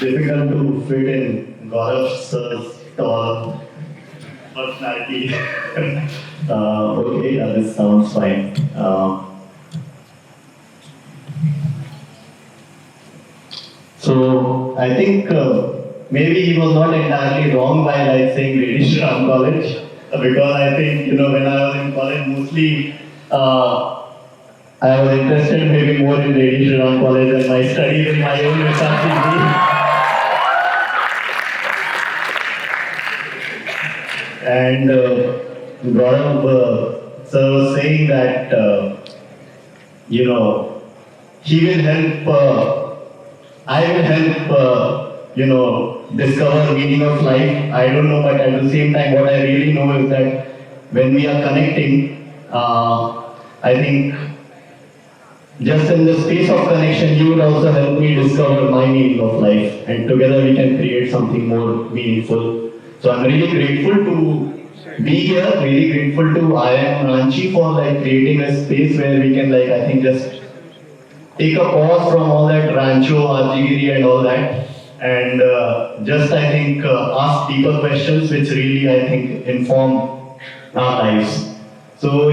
difficult to fit in Gaurav's tall personality. Okay, this sounds fine. So I think maybe he was not entirely wrong by like saying British Ram College, because I think when I was in college mostly I was interested maybe more in British Ram College and my studies in my own research. And Gaurav sir was saying that he will help. I will help. Discover meaning of life. I don't know, but at the same time, what I really know is that when we are connecting, I think just in the space of connection, you would also help me discover my meaning of life, and together we can create something more meaningful. So I'm really grateful to be here, really grateful to IIM Ranchi for like creating a space where we can I think just take a pause from all that rancho, arjigiri and all that, and just I think ask deeper questions which really I think inform our lives. So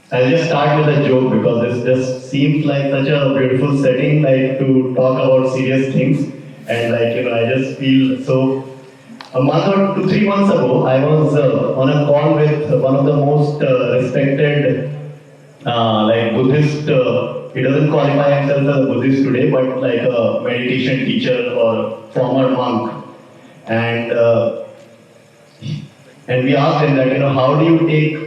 I'll just start with a joke because this just seems like such a beautiful setting to talk about serious things, and I just feel so. A month or 2-3 months ago, I was on a call with one of the most respected Buddhist. He doesn't qualify himself as a Buddhist today, but like a meditation teacher or former monk, and we asked him that how do you take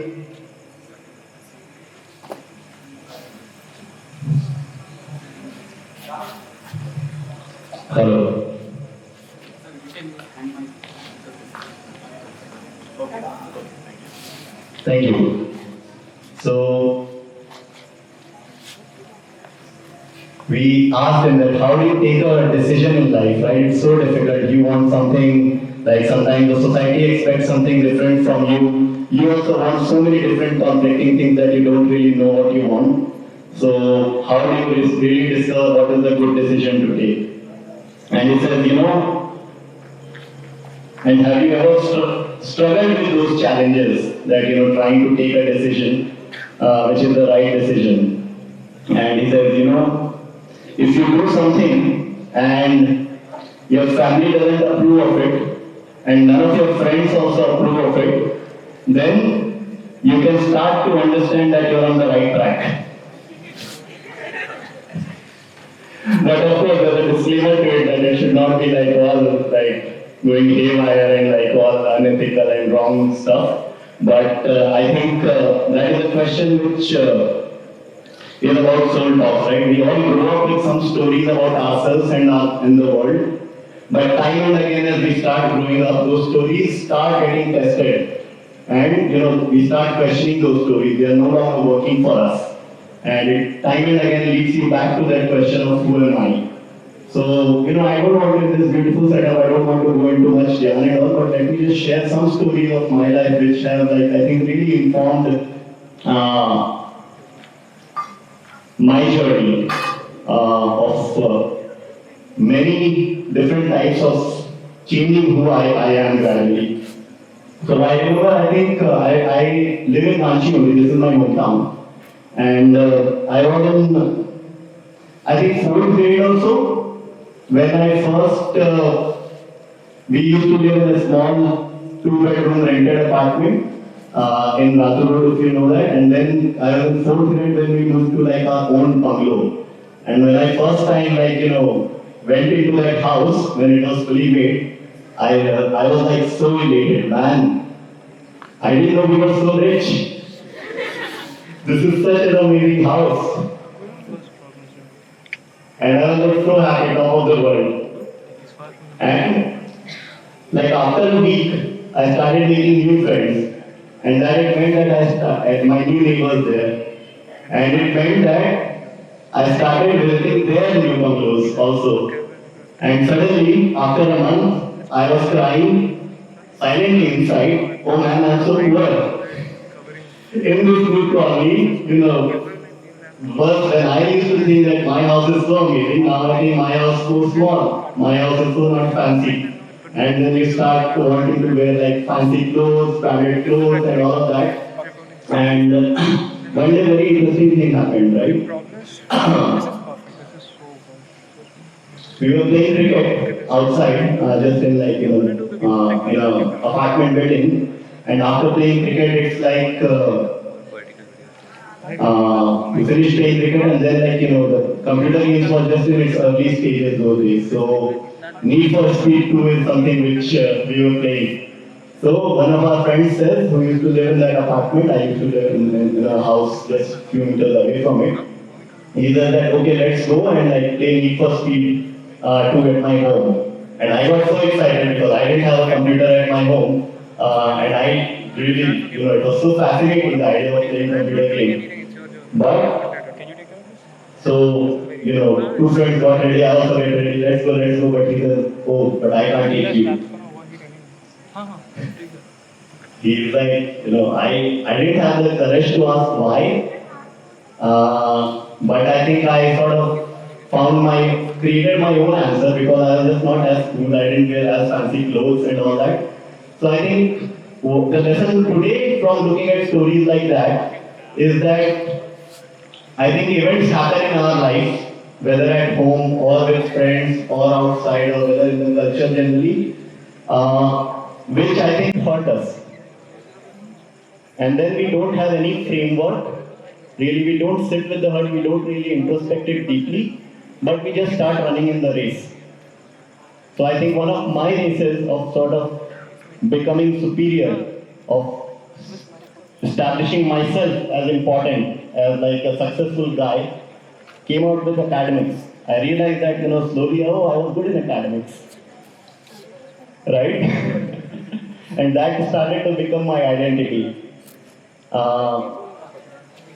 hello. Thank you. So we asked him that how do you take a decision in life, right? It's so difficult. You want something, sometimes the society expects something different from you. You also want so many different conflicting things that you don't really know what you want. So how do you really discover what is a good decision to take? And he says, and have you ever struggled with those challenges that trying to take a decision which is the right decision? And he says, if you do something and your family doesn't approve of it and none of your friends also approve of it, then you can start to understand that you're on the right track. But of course, there's a disclaimer to it that it should not be all going haywire and all unethical and wrong stuff. But I think that is a question which is about soul talks, right? We all grow up with some stories about ourselves and the world. But time and again, as we start growing up, those stories start getting tested. And we start questioning those stories. They are no longer working for us. And it time and again leads you back to that question of who am I? So, I don't want in this beautiful setup, I don't want to go into much Dhyan and all, but let me just share some stories of my life which have, I think, really informed my journey of many different types of changing who I am gradually. So, I remember, I think, I live in Ranchi only, this is my hometown. And I was in, I think, 4th grade also. When I first, we used to live in a small 2-bedroom rented apartment in Ratu Road, if you know that. And then I was in 4th grade when we moved to our own bungalow. And when I first time, went into that house, when it was fully made, I was so elated, man. I didn't know we were so rich. This is such an amazing house. And I was so happy, top of the world. And after a week, I started making new friends. And that it meant that my new neighbors there. And it meant that I started visiting their new bungalows also. And suddenly, after a month, I was crying silently inside. Oh man, I'm so poor. In this new colony, first when I used to to think that my house is so amazing. Now I think my house is so small. My house is so not fancy. And then you start wanting to wear like fancy clothes, branded clothes, and all of that. And one day, very interesting thing happened, right? We were playing cricket outside, just in like apartment building. And after playing cricket, it's like we finished playing cricket, and then the computer games was just in its early stages those days. So Need for Speed 2 is something which we were playing. So one of our friends says, who used to live in that apartment, I used to live in a house just a few meters away from it. He said that, okay, let's go and like play Need for Speed 2 at my home. And I got so excited because I didn't have a computer at my home. And I really, it was so fascinating, the idea of playing computer games. But, so, two friends got ready, I also get ready, let's go. But he says, oh, but I can't take you. He's like, I didn't have the courage to ask why. But I think I sort of created my own answer because I was just not as cool, I didn't wear as fancy clothes and all that. So I think the lesson today from looking at stories like that is that I think events happen in our life, whether at home or with friends or outside or whether in the culture generally, which I think hurt us. And then we don't have any framework. Really, we don't sit with the hurt, we don't really introspect it deeply, but we just start running in the race. So I think one of my races of sort of becoming superior, of establishing myself as important, as like a successful guy, came out with academics. I realized that, slowly, oh, I was good in academics, right? And that started to become my identity.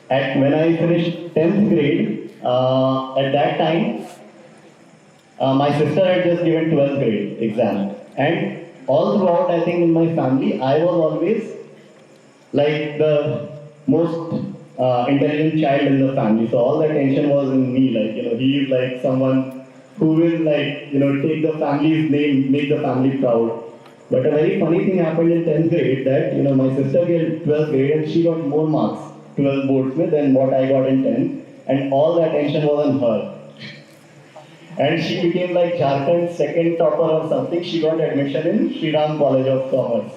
When I finished 10th grade, at that time, my sister had just given 12th grade exam. And all throughout, I think in my family, I was always like the most intelligent child in the family. So all the attention was in me. Like, he is like someone who will like, take the family's name, make the family proud. But a very funny thing happened in 10th grade that, my sister gave 12th grade and she got more marks, 12 boards with, than what I got in 10th. And all the attention was on her. And she became like Jharkhand's second topper or something. She got admission in Sri Ram College of Commerce.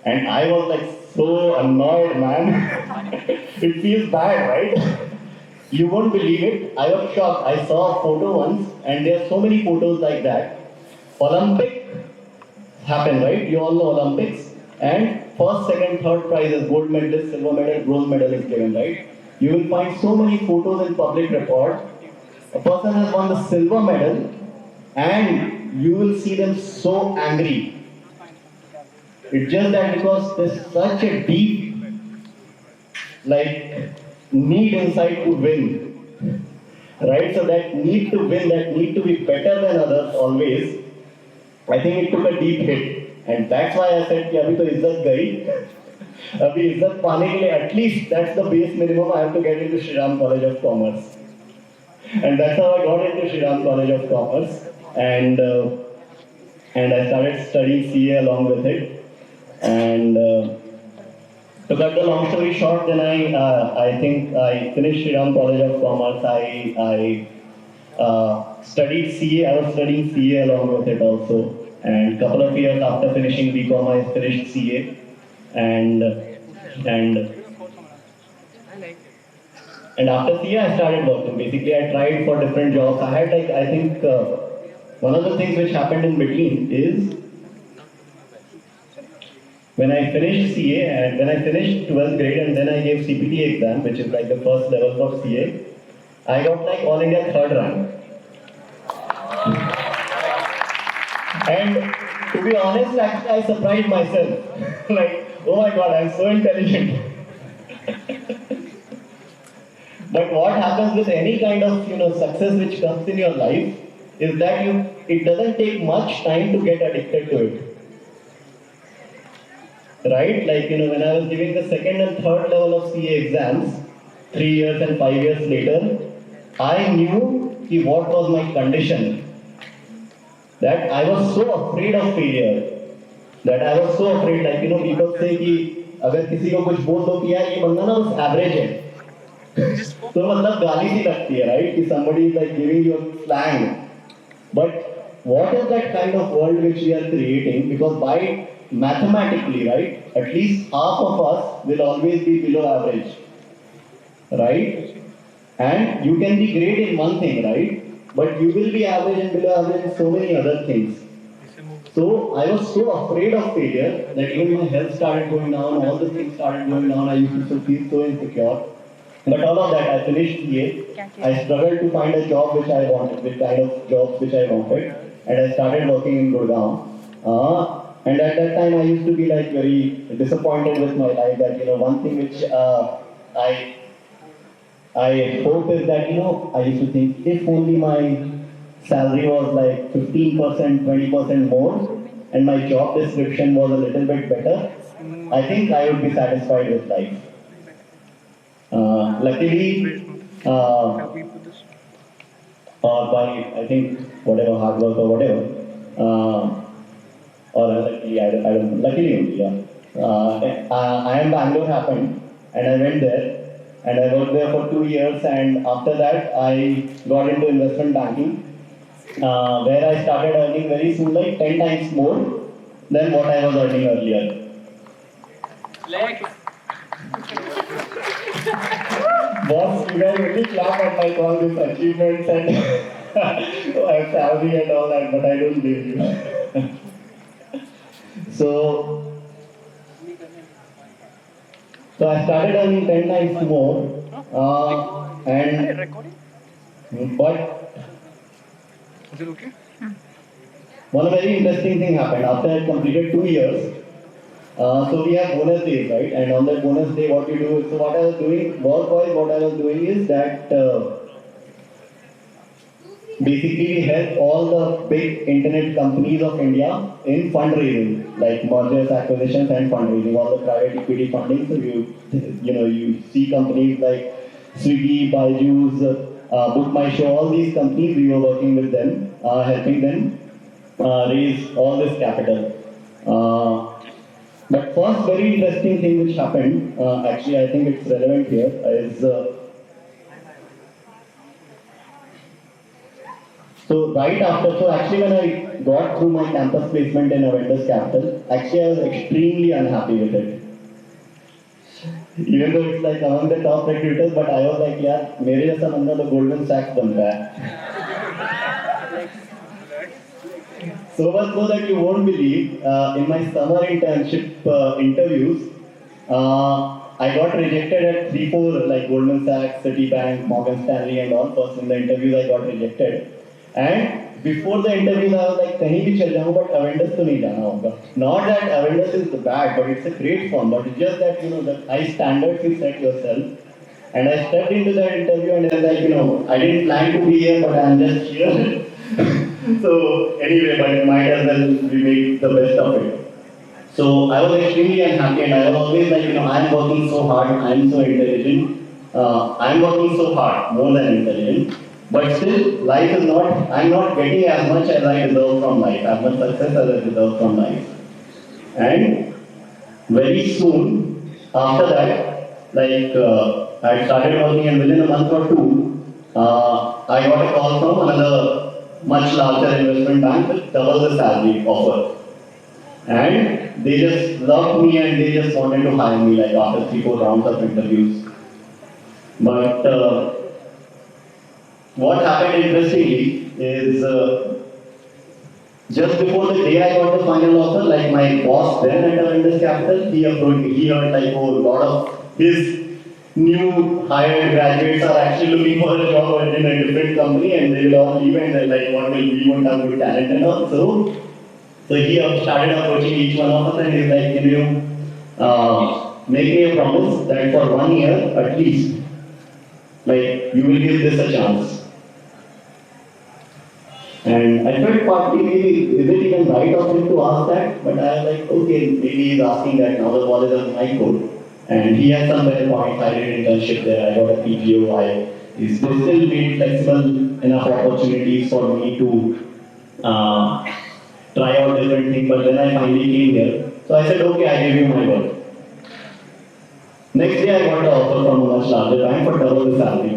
And I was like so annoyed, man. It feels bad, right? You won't believe it. I was shocked. I saw a photo once, and there are so many photos like that. Olympic happen, right? You all know Olympics. And first, second, third prizes, gold medalist, silver medal, bronze medal is given, right? You will find so many photos in public record. A person has won the silver medal, and you will see them so angry. It's just that because there's such a deep, need inside to win, right? So that need to win, that need to be better than others always, I think it took a deep hit. And that's why I said, कि अभी तो इज्जत गई, अभी इज्जत पाने के लिए at least that's the base minimum I have to get into Sri Ram College of Commerce. And that's how I got into Sri Ram College of Commerce, and I started studying CA along with it. And to cut the long story short, then I think I finished Sri Ram College of Commerce. I studied CA. I was studying CA along with it also. And a couple of years after finishing BCom, I finished CA, and after CA, I started working. Basically, I tried for different jobs. I had I think one of the things which happened in between is when I finished CA and when I finished 12th grade and then I gave CPT exam, which is like the first level for CA, I got like All India third rank. And to be honest, actually, I surprised myself. Like, oh my God, I'm so intelligent. But what happens with any kind of success which comes in your life is that it doesn't take much time to get addicted to it. Right? Like when I was giving the second and third level of CA exams, 3 years and 5 years later, I knew what was my condition, that I was so afraid of failure, that I was so afraid, like people say कि अगर किसी को कुछ बोल दो कि यार ये बंदा ना बस एवरेज है, तो मतलब गाली सी लगती है, right? कि somebody is like giving you a slang. But what is that kind of world which we are creating? Because by mathematically, right, at least half of us will always be below average, right? And you can be great in one thing, right? But you will be average and below average in so many other things. So I was so afraid of failure that even my health started going down, all the things started going down. I used to feel so insecure. But all of that, I finished EA. I struggled to find a job which I wanted, the kind of jobs which I wanted, and I started working in Gurgaon. And at that time, I used to be like very disappointed with my life. That one thing which I I hope is that I used to think if only my salary was like 15%, 20% more, and my job description was a little bit better, I think I would be satisfied with life. Luckily, or by I think whatever hard work or whatever, or luckily I don't luckily only, yeah. IIM Bangalore happened, and I went there, and I worked there for 2 years, and after that I got into investment banking, where I started earning very soon, like 10 times more than what I was earning earlier. Boss, you guys really clap at like all these achievements and my salary and all that, but I don't believe you. So I started earning 10 times more, but is it okay? one very interesting thing happened after I completed 2 years. So we have bonus days, right? And on that bonus day, what you do, so what I was doing, work-wise, what I was doing is that basically we help all the big internet companies of India in fundraising, like mergers, acquisitions, and fundraising, all the private equity funding. So you see companies like Swiggy, Byju's, Book My Show, all these companies, we were working with them, helping them raise all this capital. But first very interesting thing which happened, actually I think it's relevant here, is so right after, so actually when I got through my campus placement in Avendus Capital, actually I was extremely unhappy with it. Even though it's like among the top recruiters, but I was like, yeah, मेरे जैसा बंदा तो Goldman Sachs बनता है. So much so that you won't believe, in my summer internship interviews, I got rejected at 3-4 like Goldman Sachs, Citibank, Morgan Stanley and all. First in the interviews I got rejected. And before the interviews I was like, कहीं भी चल जाऊँ but Avendus तो नहीं जाना होगा. Not that Avendus is bad, but it's a great firm. But it's just that the high standards you set yourself. And I stepped into that interview and I was like, I didn't plan to be here, but I'm just here. So anyway, but might as well we make the best of it. So I was extremely unhappy and I was always like, I'm working so hard, I'm so intelligent, I'm working so hard, more than intelligent, but still life is not, I'm not getting as much as I deserve from life, as much success as I deserve from life. And very soon after that, like I started working and within a month or two, I got a call from another much larger investment bank with double the salary offer. And they just loved me and they just wanted to hire me like after 3-4 rounds of interviews. But what happened interestingly is just before the day I got the final offer, like my boss then at Avendus Capital, he heard like, a lot of his new hired graduates are actually looking for a job in a different company and they will all leave and they're like, what will we won't have good talent and all. So he started approaching each one of us and he's like, can you make me a promise that for 1 year at least, like you will give this a chance. And I felt partly maybe, is it even right of him to ask that? But I was like, okay, maybe he's asking that now the ball is on my court. And he had some better points. I did internship there, I got a PGO, I is they still made flexible enough opportunities for me to try out different things. But then I finally came here. So I said, okay, I give you my word. Next day I got the offer from a much larger bank for double the salary.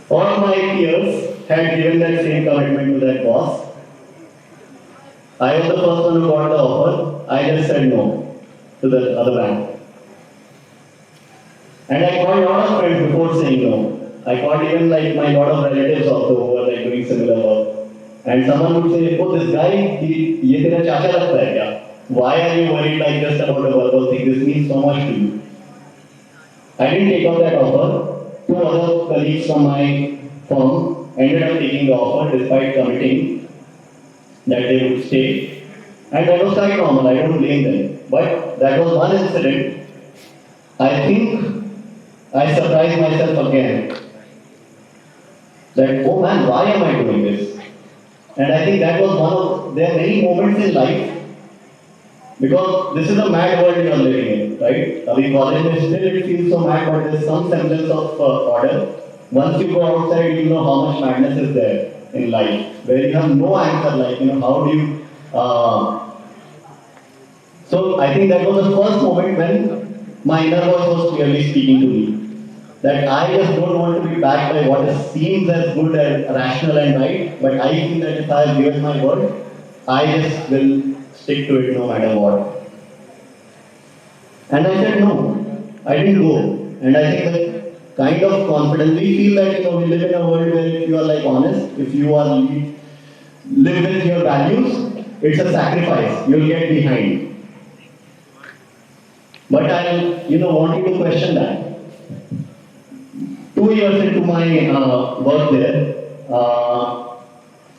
All my peers had given that same commitment to that boss. I was the first one who got the offer. I just said no to the other bank. And I got a lot of friends before saying no. I got even like my lot of relatives also who were like doing similar work. And someone would say, oh, this guy, ये तेरा चाचा लगता है क्या? Why are you worried like just about a verbal thing? This means so much to you. I didn't take up that offer. Two other colleagues from my firm ended up taking the offer despite committing that they would stay. And that was quite normal, I don't blame them. But that was one incident. I think I surprised myself again. That, oh man, why am I doing this? And I think that was one of, there are many moments in life because this is a mad world we are living in, right? I mean, college is still it feels so mad, but there's some semblance of order. Once you go outside, you know how much madness is there in life, where you have no anchor, like, you know, how do you... So I think that was the first moment when my inner voice was clearly speaking to me. That I just don't want to be backed by what seems as good and rational and right, but I feel that if I have given my word, I just will stick to it no matter what. And I said no, I didn't go. And I think that kind of confidence, we feel that we live in a world where if you are like honest, if you are live with your values, it's a sacrifice, you'll get behind. But I wanted to question that. 2 years into my work there,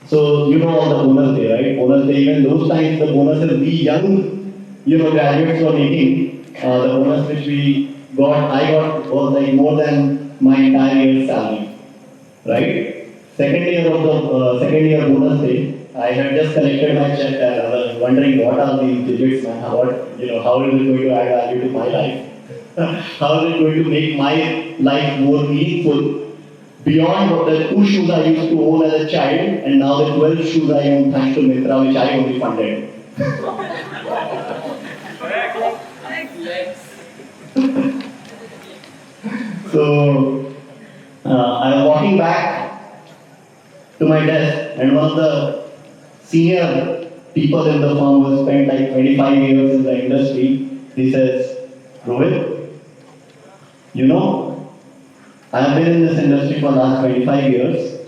so you know all the bonus day, right? Bonus day, even those times the bonuses we young, graduates were making, the bonus which I got was like more than my entire year's salary, right? Second year bonus day, I had just collected my check and I was wondering what are these digits, man? How is it going to add value to my life? How is it going to make my life more meaningful beyond what the 2 shoes I used to own as a child and now the 12 shoes I own thanks to Mitra, which I only funded. So I was walking back to my desk and one of the senior people in the firm who spent like 25 years in the industry, he says, Rohit, I have been in this industry for the last 25 years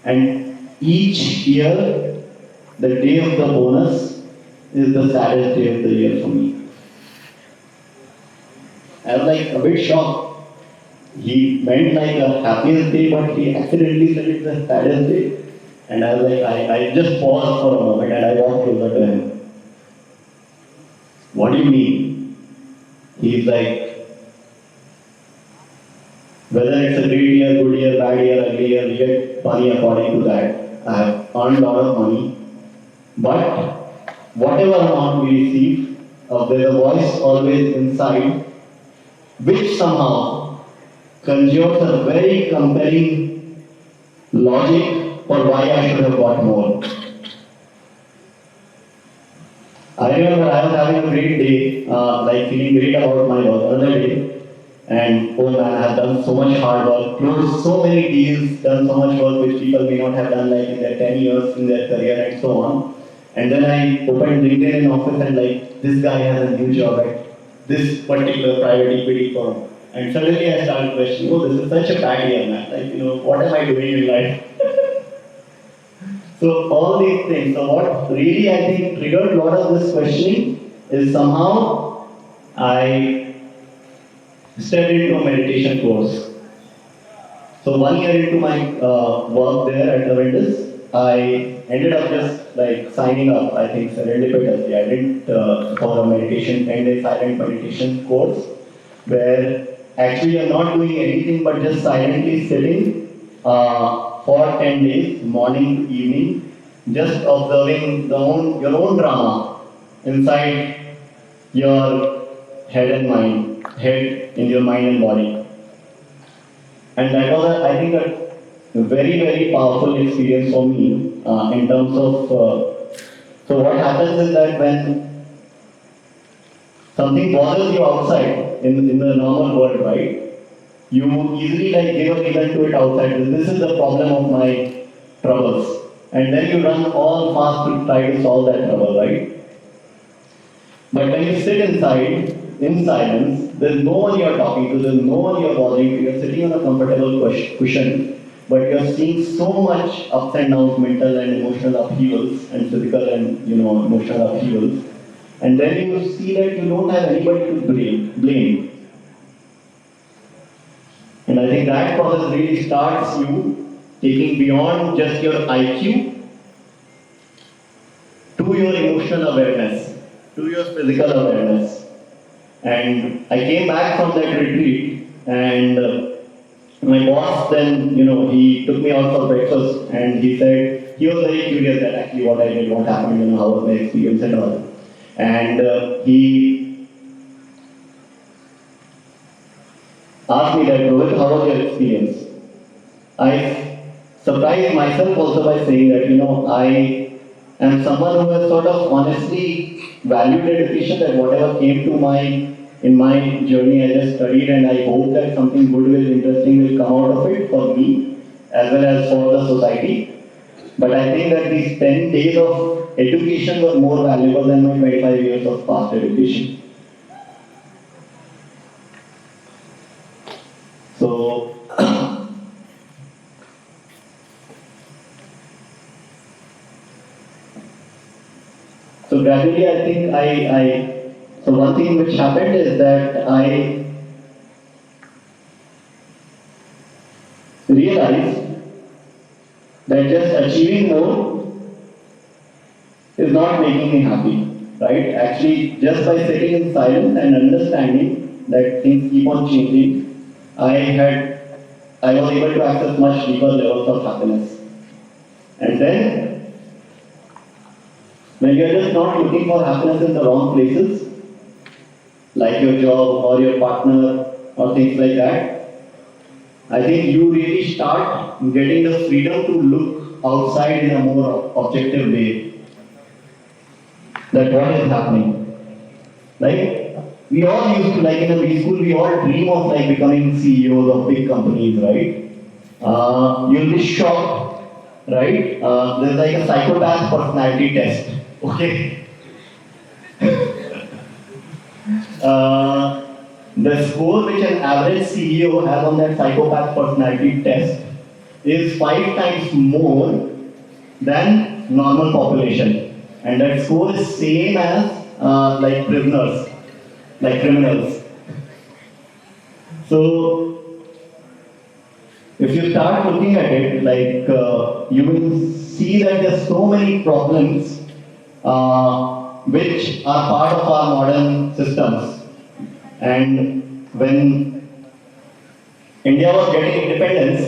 and each year the day of the bonus is the saddest day of the year for me. I was like a bit shocked. He meant like a happiest day, but he accidentally said it's the saddest day. And I was like, I just paused for a moment and I walked closer to him. What do you mean? He's like, whether it's a great year, good year, bad year, ugly year, we get money according to that. I have earned a lot of money. But whatever amount we receive, there's a voice always inside which somehow conjures a very compelling logic for why I should have got more. I remember I was having a great day, like feeling great about my work another day. And oh man, I have done so much hard work, closed so many deals, done so much work which people may not have done like in their 10 years in their career and so on. And then I opened LinkedIn in office and like, this guy has a new job at this particular private equity firm. And suddenly I started questioning, oh, this is such a bad year, man. Like, what am I doing in life? So all these things. So what really I think triggered a lot of this questioning is somehow I stepped into a meditation course. So 1 year into my work there at Juventus, I ended up just like signing up, I think serendipitously. I didn't for a meditation, 10-day silent meditation course, where actually you're not doing anything but just silently sitting for 10 days, morning to evening, just observing your own drama inside your head and mind. head, in your mind and body. And that was, I think, a very, very powerful experience for me in terms of. So what happens is that when something bothers you outside in the normal world, right? You easily like give a reason to it outside. This is the problem of my troubles, and then you run all fast to try to solve that trouble, right? But when you sit inside, in silence, there's no one you're talking to, there's no one you're bothering to, you're sitting on a comfortable cushion, but you're seeing so much ups and downs, mental and emotional upheavals, and physical and emotional upheavals. And then you see that you don't have anybody to blame. And I think that process really starts you taking beyond just your IQ to your emotional awareness, to your physical awareness. And I came back from that retreat, and my boss then, he took me out for breakfast, and he said, he was very curious that actually what I did, what happened, how was my experience and all. And he asked me that, Rohit, how was your experience? I surprised myself also by saying that, I am someone who has sort of honestly valued education, that whatever came to in my journey I just studied, and I hope that something good interesting will come out of it for me as well as for the society. But I think that these 10 days of education were more valuable than my 25 years of past education. So, so gradually I think so one thing which happened is that I realized that just achieving more is not making me happy, right? Actually, just by sitting in silence and understanding that things keep on changing, I was able to access much deeper levels of happiness. And then, when you're just not looking for happiness in the wrong places, like your job or your partner or things like that, I think you really start getting the freedom to look outside in a more objective way. That what is happening. Like, we all used to, like in a preschool, we all dream of like becoming CEOs of big companies, right? You'll be shocked, right? There's like a psychopath personality test, okay? The score which an average CEO has on that psychopath personality test is 5 times more than normal population, and that score is same as like prisoners, like criminals. So if you start looking at it, like you will see that there's so many problems which are part of our modern systems. And when India was getting independence,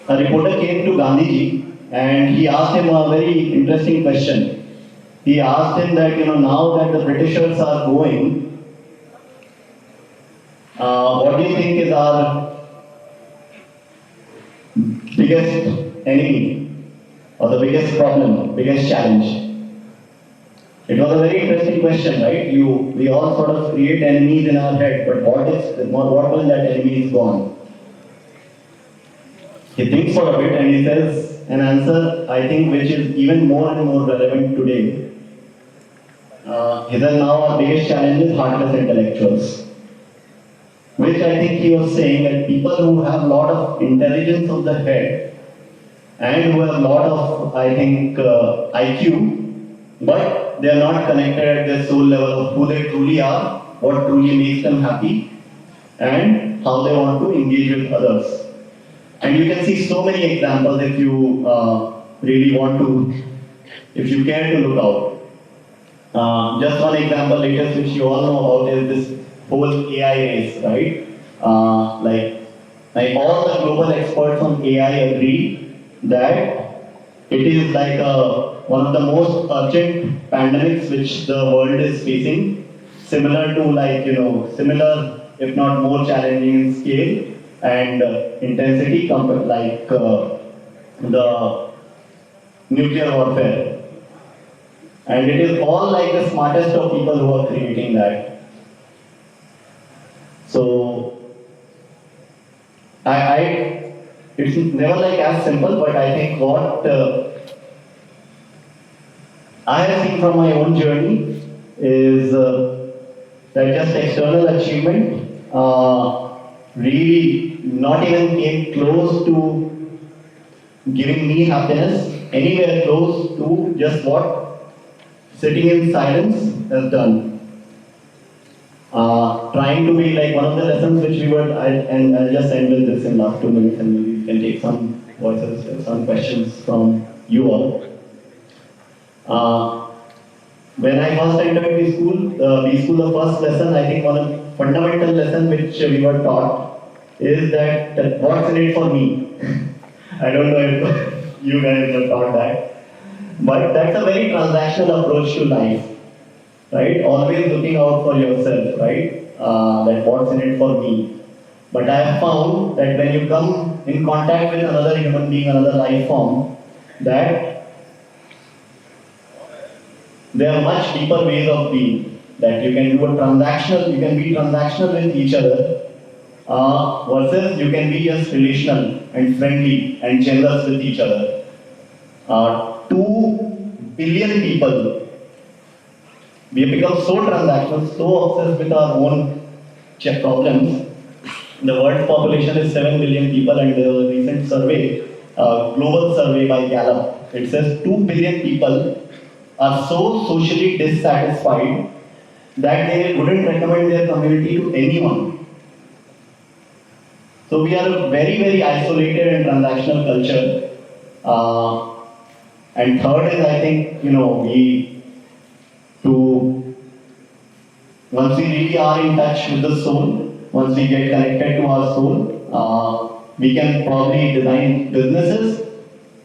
a reporter came to Gandhiji and he asked him a very interesting question. He asked him that, now that the Britishers are going, what do you think is our biggest enemy or the biggest problem, biggest challenge? It was a very interesting question, right? We all sort of create enemies in our head, but what when that enemy is gone? He thinks for a bit and he says an answer, I think, which is even more and more relevant today. He said, now our biggest challenge is heartless intellectuals. Which I think he was saying that people who have a lot of intelligence of the head and who have a lot of, I think, IQ, but they are not connected at their soul level of who they truly are, what truly makes them happy, and how they want to engage with others. And you can see so many examples if you really want to, if you care to look out. Just one example latest which you all know about is this whole AI race, right? Like all the global experts on AI agree that It is like one of the most urgent pandemics which the world is facing, similar to similar if not more challenging in scale and intensity, like the nuclear warfare. And it is all like the smartest of people who are creating that. So I it's never like as simple, but I think what I have seen from my own journey is that just external achievement really not even came close to giving me happiness, anywhere close to just what sitting in silence has done. Trying to be like one of the lessons which we were, and I'll just end with this in last 2 minutes and maybe we can take some voices, some questions from you all. When I first entered the first lesson, I think one of the fundamental lesson which we were taught is that what's in it for me. I don't know if you guys were taught that, but that's a very transactional approach to life, right? Always looking out for yourself, right? That what's in it for me. But I have found that when you come in contact with another human being, another life form, that there are much deeper ways of being. That you can be transactional with each other, versus you can be just relational and friendly and generous with each other. 2 billion people, we have become so transactional, so obsessed with our own problems. The world's population is 7 billion people, and there was a recent survey, global survey by Gallup. It says 2 billion people are so socially dissatisfied that they wouldn't recommend their community to anyone. So we are a very, very isolated and transactional culture. And third is, I think, once we really are in touch with the soul, once we get connected to our soul, we can probably design businesses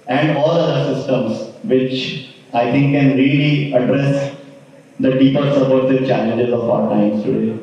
and all other systems which I think can really address the deeper subversive challenges of our times today.